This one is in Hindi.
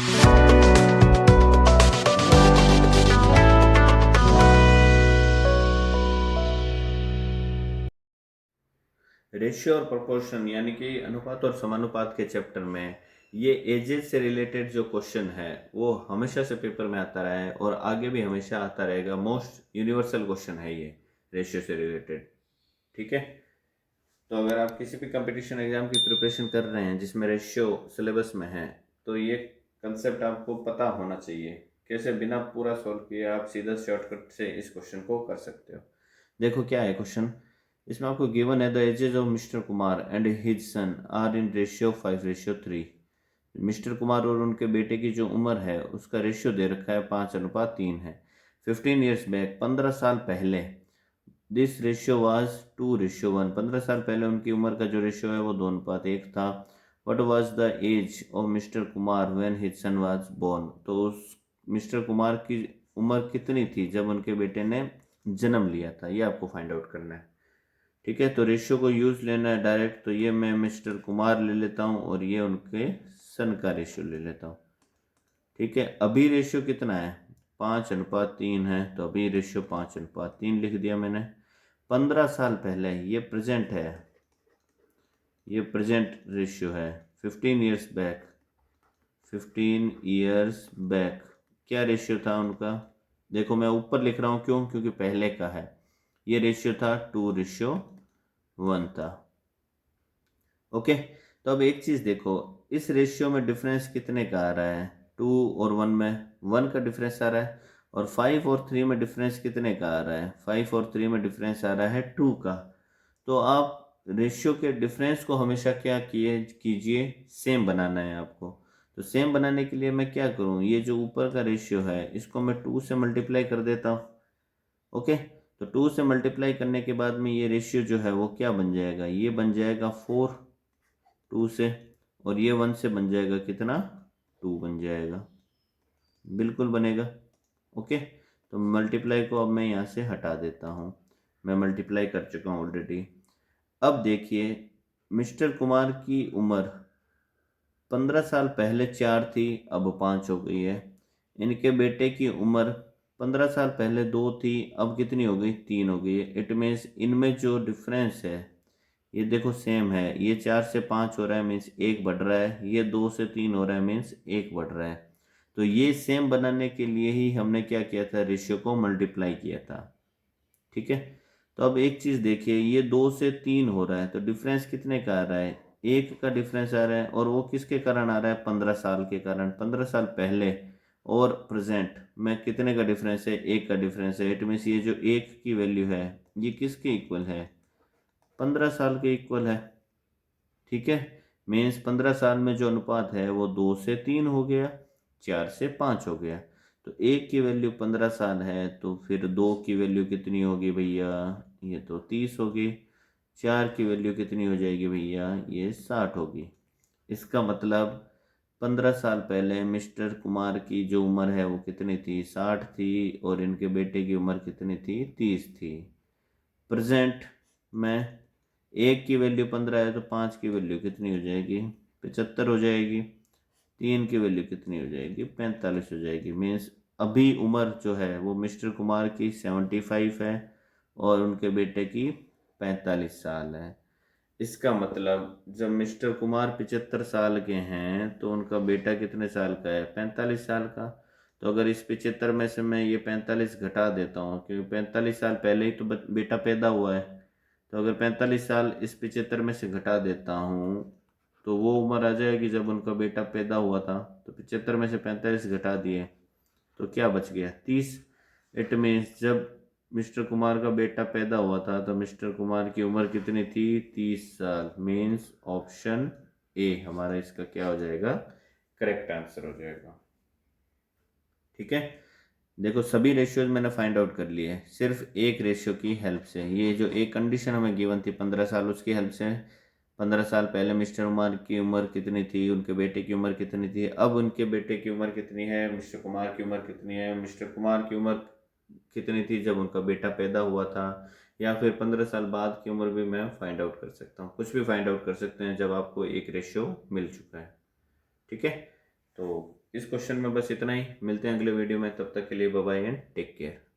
रेशियो और प्रोपोर्शन यानी कि अनुपात और समानुपात के चैप्टर में ये एजेस से रिलेटेड जो क्वेश्चन है वो हमेशा से पेपर में आता रहा है और आगे भी हमेशा आता रहेगा। मोस्ट यूनिवर्सल क्वेश्चन है ये रेशियो से रिलेटेड। ठीक है, तो अगर आप किसी भी कंपटीशन एग्जाम की प्रिपरेशन कर रहे हैं जिसमें रेशियो सिलेबस में है तो ये कंसेप्ट आपको पता होना चाहिए। कैसे बिना पूरा सॉल्व किए आप सीधा शॉर्टकट से इस क्वेश्चन को कर सकते हो। देखो क्या है क्वेश्चन, इसमें आपको गिवन है the ages of mister Kumar and his son are in ratio 5:3। Mister Kumar और उनके बेटे की जो उम्र है उसका रेशियो दे रखा है 5:3 है। 15 ईयर्स बैक, 15 साल पहले, दिस रेशियो वाज 2:1। 15 साल पहले उनकी उम्र का जो रेशियो है वो 2:1 था। What was the age of mister Kumar when his son was born. तो उस मिस्टर कुमार की उम्र कितनी थी जब उनके बेटे ने जन्म लिया था, ये आपको फाइंड आउट करना है। ठीक है, तो रेशियो को यूज लेना है डायरेक्ट, तो ये मैं मिस्टर कुमार ले लेता हूँ और ये उनके सन का रेशियो ले लेता हूँ। ठीक है, अभी रेशियो कितना है, 5:3 है, तो अभी रेशियो 5:3 लिख दिया मैंने। 15 साल पहले, ये प्रेजेंट है, ये प्रेजेंट रेशियो है। 15 ईयर्स बैक, 15 ईयर्स बैक क्या रेशियो था उनका, देखो मैं ऊपर लिख रहा हूँ क्यों, क्योंकि पहले का है। ये रेशियो था 2:1 था। ओके, तो अब एक चीज देखो, इस रेशियो में डिफरेंस कितने का आ रहा है, 2 और 1 में 1 का डिफरेंस आ रहा है, और 5 और 3 में डिफरेंस कितने का आ रहा है, 5 और 3 में डिफरेंस आ रहा है 2 का। तो आप रेशियो के डिफरेंस को हमेशा क्या कीजिए, सेम बनाना है आपको। तो सेम बनाने के लिए मैं क्या करूं, ये जो ऊपर का रेशियो है इसको मैं 2 से मल्टीप्लाई कर देता हूं। ओके, तो 2 से मल्टीप्लाई करने के बाद में ये रेशियो जो है वो क्या बन जाएगा, ये बन जाएगा 4 2 से, और ये 1 से बन जाएगा कितना, 2 बन जाएगा, बिल्कुल बनेगा। ओके, तो मल्टीप्लाई को अब मैं यहाँ से हटा देता हूँ, मैं मल्टीप्लाई कर चुका हूँ ऑलरेडी। अब देखिए, मिस्टर कुमार की उम्र 15 साल पहले 4 थी, अब 5 हो गई है। इनके बेटे की उम्र 15 साल पहले 2 थी, अब कितनी हो गई, 3 हो गई है। इट मीन्स इनमें जो डिफरेंस है ये देखो सेम है, ये 4 से 5 हो रहा है मीन्स 1 बढ़ रहा है, ये 2 से 3 हो रहा है मीन्स 1 बढ़ रहा है। तो ये सेम बनाने के लिए ही हमने क्या किया था, रेशियो को मल्टीप्लाई किया था। ठीक है, तो अब एक चीज देखिए, ये 2 से 3 हो रहा है तो डिफरेंस कितने का आ रहा है, 1 का डिफरेंस आ रहा है, और वो किसके कारण आ रहा है, 15 साल के कारण। 15 साल पहले और प्रेजेंट में कितने का डिफरेंस है, 1 का डिफरेंस है। इट मीन्स ये जो 1 की वैल्यू है ये किसके इक्वल है, 15 साल के इक्वल है। ठीक है, मीन्स 15 साल में जो अनुपात है वो 2 से 3 हो गया, 4 से 5 हो गया। तो 1 की वैल्यू 15 साल है तो फिर 2 की वैल्यू कितनी होगी भैया, ये तो 30 होगी। 4 की वैल्यू कितनी हो जाएगी भैया, ये 60 होगी। इसका मतलब 15 साल पहले मिस्टर कुमार की जो उम्र है वो कितनी थी, 60 थी, और इनके बेटे की उम्र कितनी थी, 30 थी। प्रेजेंट में 1 की वैल्यू 15 है तो 5 की वैल्यू कितनी हो जाएगी, 75 हो जाएगी। 3 की वैल्यू कितनी हो जाएगी, 45 हो जाएगी। मीन्स अभी उम्र जो है वो मिस्टर कुमार की 75 है और उनके बेटे की 45 साल है। इसका मतलब जब मिस्टर कुमार 75 साल के हैं तो उनका बेटा कितने साल का है, 45 साल का। तो अगर इस 75 में से मैं ये 45 घटा देता हूँ, क्योंकि 45 साल पहले ही तो बेटा पैदा हुआ है, तो अगर 45 साल इस 75 में से घटा देता हूँ तो वो उम्र आ जाएगी जब उनका बेटा पैदा हुआ था। तो 75 में से 45 घटा दिए तो क्या बच गया, 30। इट मीन्स जब मिस्टर कुमार का बेटा पैदा हुआ था तो मिस्टर कुमार की उम्र कितनी थी, 30 साल। मीन्स ऑप्शन ए हमारा इसका क्या हो जाएगा, करेक्ट आंसर हो जाएगा। ठीक है, देखो सभी रेशियोज मैंने फाइंड आउट कर लिए सिर्फ एक रेशियो की हेल्प से। ये जो एक कंडीशन हमें गिवन थी 15 साल, उसकी हेल्प से 15 साल पहले मिस्टर कुमार की उम्र कितनी थी, उनके बेटे की उम्र कितनी थी, अब उनके बेटे की उम्र कितनी है, मिस्टर कुमार की उम्र कितनी है, मिस्टर कुमार की उम्र कितनी थी जब उनका बेटा पैदा हुआ था, या फिर 15 साल बाद की उम्र भी मैं फाइंड आउट कर सकता हूँ। कुछ भी फाइंड आउट कर सकते हैं जब आपको एक रेशियो मिल चुका है। ठीक है, तो इस क्वेश्चन में बस इतना ही। मिलते हैं अगले वीडियो में, तब तक के लिए bye bye and take care.